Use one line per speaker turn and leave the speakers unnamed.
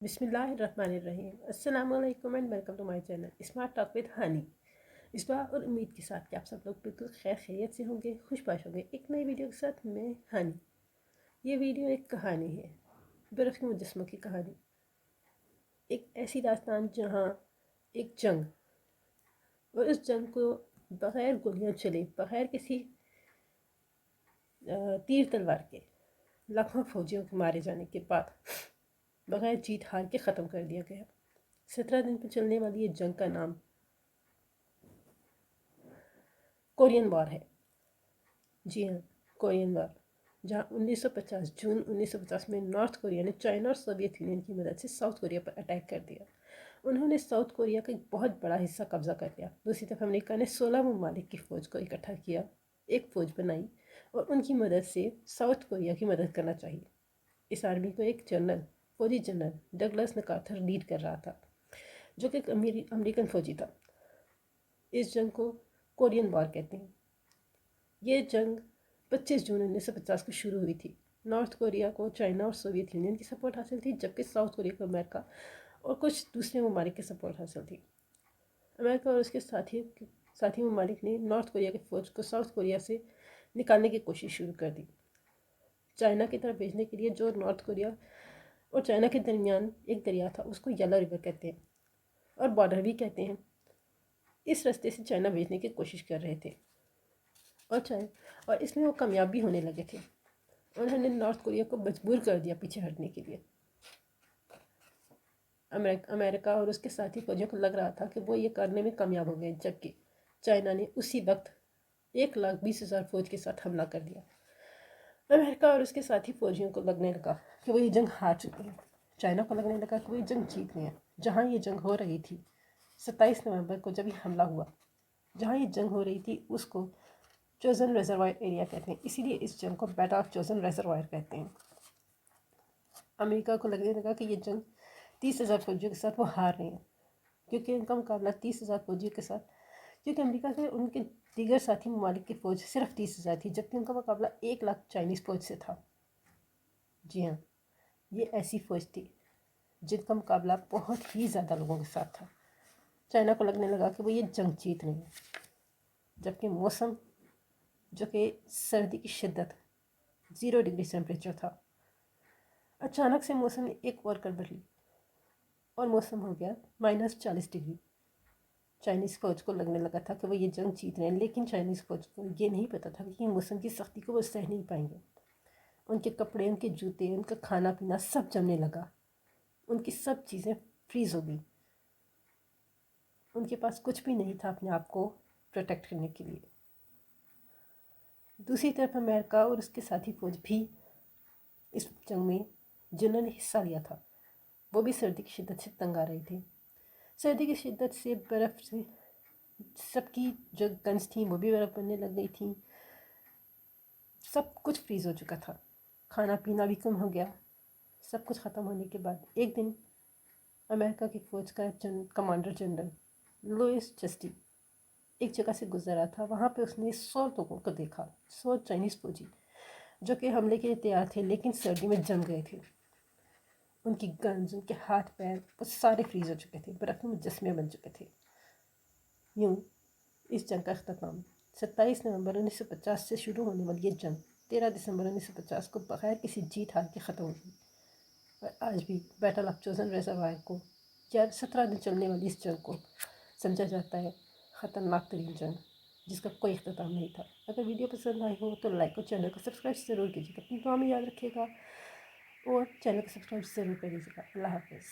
بسم اللہ الرحمن الرحیم۔ السلام علیکم and welcome to my channel smart talk with Hani. اس بار اور امید کے ساتھ کہ آپ سب لوگ بالکل خیر خیریت سے ہوں گے، خوش باش ہوں گے۔ ایک نئی ویڈیو کے ساتھ میں ہانی۔ یہ ویڈیو ایک کہانی ہے، برف کے مجسموں کی کہانی۔ ایک ایسی داستان جہاں ایک جنگ، اور اس جنگ کو بغیر گولیاں چلے، بغیر کسی تیر تلوار کے، لاکھوں فوجیوں کے مارے جانے کے بعد بغیر جیت ہار کے ختم کر دیا گیا۔ 17 دن پہ چلنے والی یہ جنگ کا نام کورین وار ہے۔ جی ہاں، کورین وار، جہاں 1950 جون 1950 میں نارتھ کوریا نے چائنا اور سوویت یونین کی مدد سے ساؤتھ کوریا پر اٹیک کر دیا۔ انہوں نے ساؤتھ کوریا کا ایک بہت بڑا حصہ قبضہ کر لیا۔ دوسری طرف امریکہ نے 16 ممالک کی فوج کو اکٹھا کیا، ایک فوج بنائی اور ان کی مدد سے ساؤتھ کوریا کی مدد کرنا چاہیے۔ اس آرمی کو ایک فوجی جنرل ڈگلس میکارتھر لیڈ کر رہا تھا، جو کہ ایک امریکن فوجی تھا۔ اس جنگ کو کورین وار کہتے ہیں۔ یہ جنگ 25 جون 1950 کو شروع ہوئی تھی۔ نارتھ کوریا کو چائنا اور سوویت یونین کی سپورٹ حاصل تھی، جبکہ ساؤتھ کوریا کو امریکہ اور کچھ دوسرے ممالک کی سپورٹ حاصل تھی۔ امریکہ اور اس کے ساتھی ممالک نے نارتھ کوریا کی فوج کو ساؤتھ کوریا سے نکالنے کی کوشش شروع کر دی۔ چائنا کی طرف بھیجنے کے لیے، جو نارتھ کوریا اور چائنا کے درمیان ایک دریا تھا، اس کو یلو ریور کہتے ہیں اور بارڈر بھی کہتے ہیں۔ اس راستے سے چائنا بھیجنے کی کوشش کر رہے تھے اور اس میں وہ کامیاب بھی ہونے لگے تھے۔ انہوں نے نارتھ کوریا کو مجبور کر دیا پیچھے ہٹنے کے لیے۔ امریکہ اور اس کے ساتھی فوجیوں کو لگ رہا تھا کہ وہ یہ کرنے میں کامیاب ہو گئے، جبکہ چائنا نے اسی وقت 1,20,000 فوج کے ساتھ حملہ کر دیا۔ امریکہ اور اس کے ساتھی فوجیوں کو لگنے لگا کہ وہ یہ جنگ ہار چکے ہیں۔ چائنا کو لگنے لگا کہ وہ یہ جنگ جیت گئے ہیں۔ جہاں یہ جنگ ہو رہی تھی، 27 نومبر کو جب یہ حملہ ہوا، جہاں یہ جنگ ہو رہی تھی اس کو چوزن ریزروائر ایریا کہتے ہیں، اسی لیے اس جنگ کو بیٹل آف چوزن ریزروائر کہتے ہیں۔ امریکہ کو لگنے لگا کہ یہ جنگ 30,000 فوجیوں کے ساتھ وہ ہار رہے ہیں، کیونکہ ان کا مقابلہ 30,000 فوجیوں کے ساتھ، کیونکہ امریکہ کے ان کے دیگر ساتھی ممالک کی فوج صرف 30,000 تھی، جبکہ ان کا مقابلہ 1,00,000 چائنیز فوج سے تھا۔ جی ہاں، یہ ایسی فوج تھی جن کا مقابلہ بہت ہی زیادہ لوگوں کے ساتھ تھا۔ چائنا کو لگنے لگا کہ وہ یہ جنگ جیت رہے ہیں، جبکہ موسم، جو کہ سردی کی شدت 0 ڈگری ٹیمپریچر تھا، اچانک سے موسم نے ایک اور گڑبڑ لی اور موسم ہو گیا -40 ڈگری۔ چائنیز فوج کو لگنے لگا تھا کہ وہ یہ جنگ جیت رہے ہیں، لیکن چائنیز فوج کو یہ نہیں پتہ تھا کہ موسم کی سختی کو وہ سہ نہیں پائیں گے۔ ان کے کپڑے، ان کے جوتے، ان کا کھانا پینا سب جمنے لگا، ان کی سب چیزیں فریز ہو گئی۔ ان کے پاس کچھ بھی نہیں تھا اپنے آپ کو پروٹیکٹ کرنے کے لیے۔ دوسری طرف امریکہ اور اس کے ساتھی فوج بھی اس جنگ میں، جنہوں نے حصہ لیا تھا، وہ بھی سردی کی شدت سے تنگ آ رہے تھے۔ سردی کی شدت سے، برف سے، سب کی جو گنز تھیں وہ بھی برف بننے لگ گئی تھیں، سب کچھ فریز ہو چکا تھا، کھانا پینا بھی کم ہو گیا۔ سب کچھ ختم ہونے کے بعد ایک دن امریکہ کی فوج کا کمانڈر جنرل لوئس جسٹی ایک جگہ سے گزر رہا تھا۔ وہاں پہ اس نے 100 لوگوں کو دیکھا، 100 چائنیز فوجی، جو کہ حملے کے لیے تیار تھے لیکن سردی میں جم گئے تھے۔ ان کی گنز، ان کے ہاتھ پیر، وہ سارے فریز ہو چکے تھے، برف میں مجسمے بن چکے تھے۔ یوں اس جنگ کا اختتام 27 نومبر 1950 سے شروع ہونے والی یہ جنگ 13 دسمبر 1950 کو بغیر کسی جیت ہار کے ختم ہوئی۔ اور آج بھی بیٹل آف چوزن ریزروائر کو، یا 17 دن چلنے والی اس جنگ کو، سمجھا جاتا ہے خطرناک ترین جنگ جس کا کوئی اختتام نہیں تھا۔ اگر ویڈیو پسند آئی ہو تو لائک اور چینل کو سبسکرائب ضرور کیجیے گا، اپنی دعا میں یاد رکھیے گا اور چینل کو سبسکرائب ضرور کر دیجیے گا۔ اللہ حافظ۔